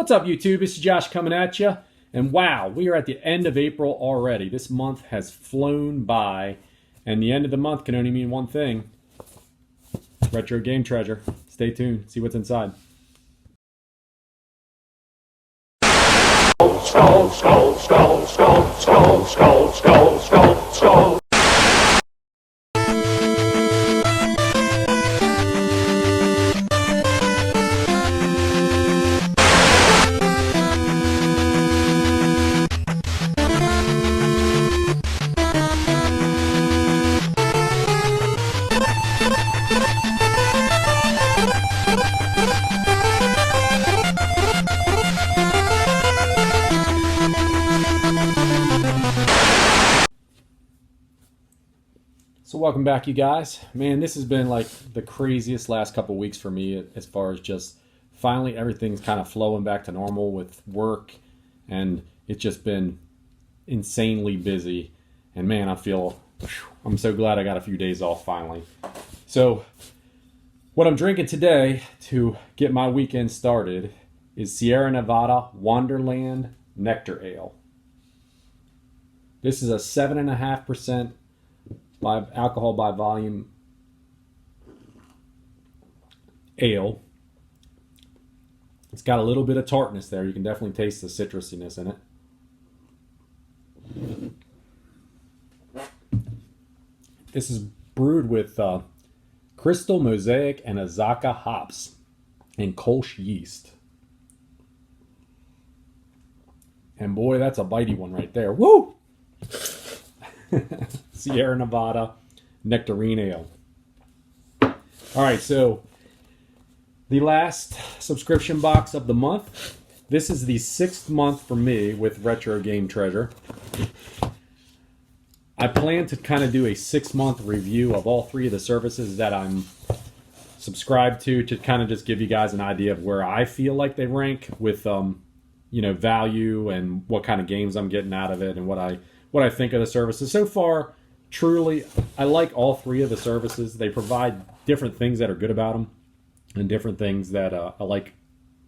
What's up, YouTube? This is Josh coming at you. And wow, we are at the end of April already. This month has flown by, and the end of the month can only mean one thing. Retro Game Treasure. Stay tuned. See what's inside. Skull, skull, skull, skull, skull, skull, skull, skull, skull. So welcome back, you guys. Man, this has been like the craziest last couple weeks for me as far as just finally everything's kind of flowing back to normal with work, and it's just been insanely busy. And man, I'm so glad I got a few days off finally. So what I'm drinking today to get my weekend started is Sierra Nevada Wanderland Nectar Ale. This is a 7.5% by alcohol by volume ale. It's got a little bit of tartness there. You can definitely taste the citrusiness in it. This is brewed with Crystal, Mosaic, and Azaka hops and Kolsch yeast. And boy, that's a bitey one right there. Woo! Sierra Nevada Nectarine Ale. All right, so the last subscription box of the month. This is the 6th month for me with Retro Game Treasure. I plan to kind of do a 6-month review of all 3 of the services that I'm subscribed to kind of just give you guys an idea of where I feel like they rank with value and what kind of games I'm getting out of it and what I think of the services. So far, truly, I like all 3 of the services. They provide different things that are good about them and different things that I like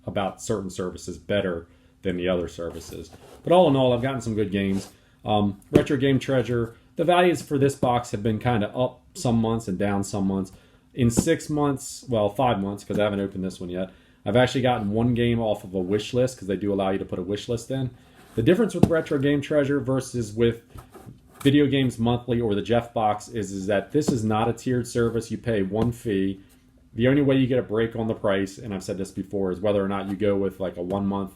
about certain services better than the other services. But all in all, I've gotten some good games. Retro Game Treasure, the values for this box have been kind of up some months and down some months. In 6 months, well, 5 months, because I haven't opened this one yet, I've actually gotten 1 game off of a wish list, because they do allow you to put a wish list in. The difference with Retro Game Treasure versus with Video Games Monthly or the Jeff Box is that this is not a tiered service. You pay 1 fee. The only way you get a break on the price, and I've said this before, is whether or not you go with like a 1 month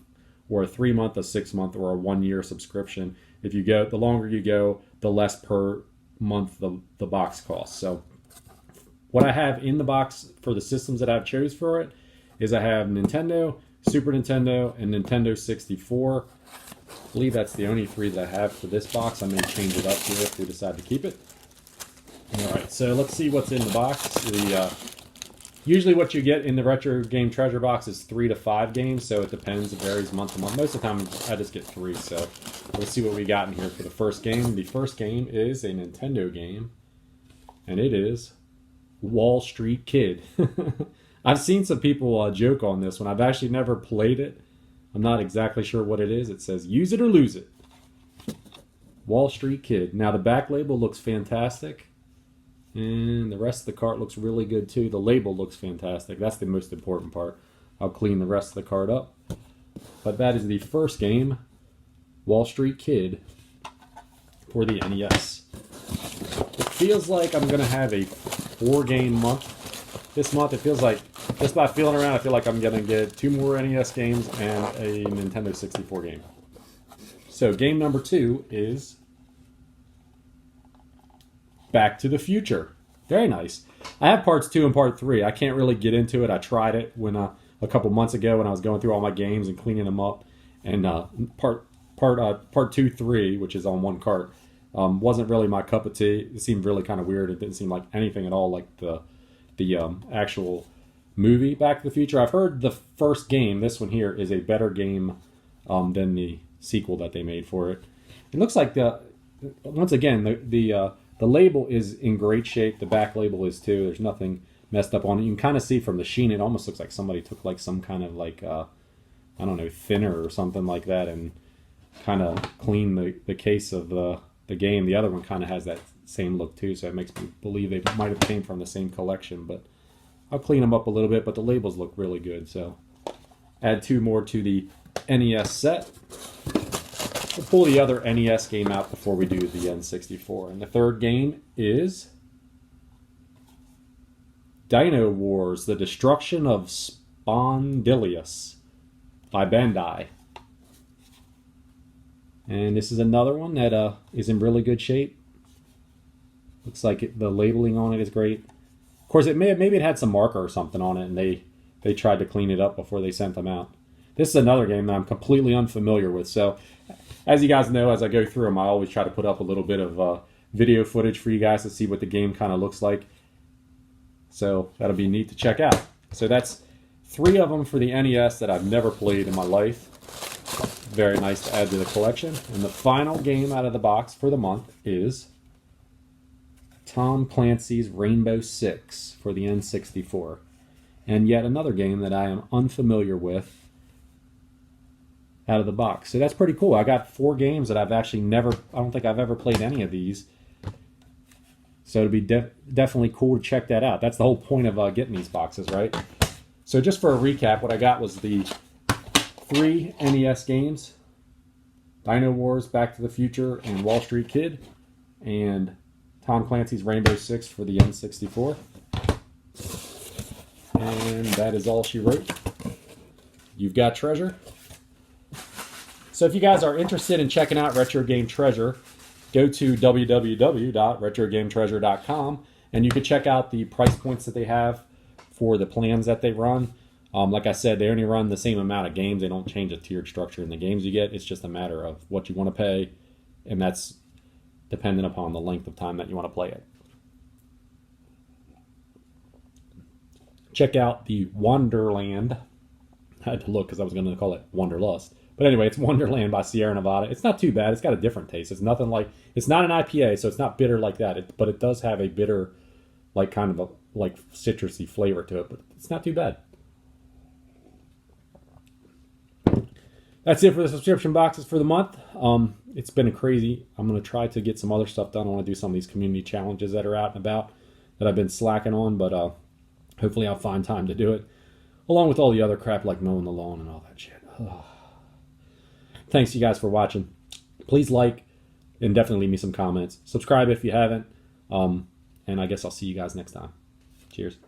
or a 3 month, a 6 month, or a 1 year subscription. If you go, the longer you go, the less per month the box costs. So what I have in the box for the systems that I've chose for it is I have Nintendo, Super Nintendo, and Nintendo 64. I believe that's the only 3 that I have for this box. I may change it up here if we decide to keep it. Alright, so let's see what's in the box. Usually what you get in the Retro Game Treasure box is 3 to 5 games, so it depends. It varies month to month. Most of the time I just get 3, so let's see what we got in here for the first game. The first game is a Nintendo game, and it is Wall Street Kid. I've seen some people joke on this one. I've actually never played it. I'm not exactly sure what it is. It says, use it or lose it. Wall Street Kid. Now, the back label looks fantastic. And the rest of the cart looks really good, too. The label looks fantastic. That's the most important part. I'll clean the rest of the cart up. But that is the first game, Wall Street Kid, for the NES. It feels like I'm going to have a 4-game month. This month, it feels like, just by feeling around, I feel like I'm going to get 2 more NES games and a Nintendo 64 game. So, game number 2 is Back to the Future. Very nice. I have parts 2 and part 3. I can't really get into it. I tried it when a couple months ago when I was going through all my games and cleaning them up. And part 2, 3, which is on 1 cart, wasn't really my cup of tea. It seemed really kind of weird. It didn't seem like anything at all like the actual movie Back to the Future. I've heard the first game, this one here, is a better game than the sequel that they made for it. It looks like once again the label is in great shape. The back label is too. There's nothing messed up on it. You can kind of see from the sheen, it almost looks like somebody took like some kind of like I don't know, thinner or something like that, and kind of clean the case of the game. The other one kind of has that same look too, so it makes me believe they might have came from the same collection, but I'll clean them up a little bit, but the labels look really good. So add 2 more to the NES set. We'll pull the other NES game out before we do the N64. And the third game is Dino Wars, The Destruction of Spondilius by Bandai. And this is another one that is in really good shape. Looks like the labeling on it is great. Of course, maybe it had some marker or something on it, and they tried to clean it up before they sent them out. This is another game that I'm completely unfamiliar with. So, as you guys know, as I go through them, I always try to put up a little bit of video footage for you guys to see what the game kind of looks like. So that'll be neat to check out. So that's 3 of them for the NES that I've never played in my life. Very nice to add to the collection. And the final game out of the box for the month is Tom Clancy's Rainbow Six for the N64. And yet another game that I am unfamiliar with out of the box. So that's pretty cool. I got 4 games that I've actually I don't think I've ever played any of these. So it'd be definitely cool to check that out. That's the whole point of getting these boxes, right? So just for a recap, what I got was the 3 NES games: Dino Wars, Back to the Future, and Wall Street Kid, and Tom Clancy's Rainbow Six for the N64. And that is all she wrote. You've got treasure. So if you guys are interested in checking out Retro Game Treasure, go to www.retrogametreasure.com, and you can check out the price points that they have for the plans that they run. Like I said, they only run the same amount of games. They don't change the tiered structure in the games you get. It's just a matter of what you want to pay, and that's dependent upon the length of time that you want to play it. Check out the Wanderland. I had to look because I was going to call it Wanderlust. But anyway, it's Wanderland by Sierra Nevada. It's not too bad. It's got a different taste. It's nothing like, it's not an IPA, so it's not bitter like that. But it does have a bitter, like kind of a like citrusy flavor to it. But it's not too bad. That's it for the subscription boxes for the month. It's been a crazy. I'm going to try to get some other stuff done. I want to do some of these community challenges that are out and about that I've been slacking on, but hopefully I'll find time to do it, along with all the other crap like mowing the lawn and all that shit. Thanks you guys for watching. Please like and definitely leave me some comments. Subscribe if you haven't. And I guess I'll see you guys next time. Cheers.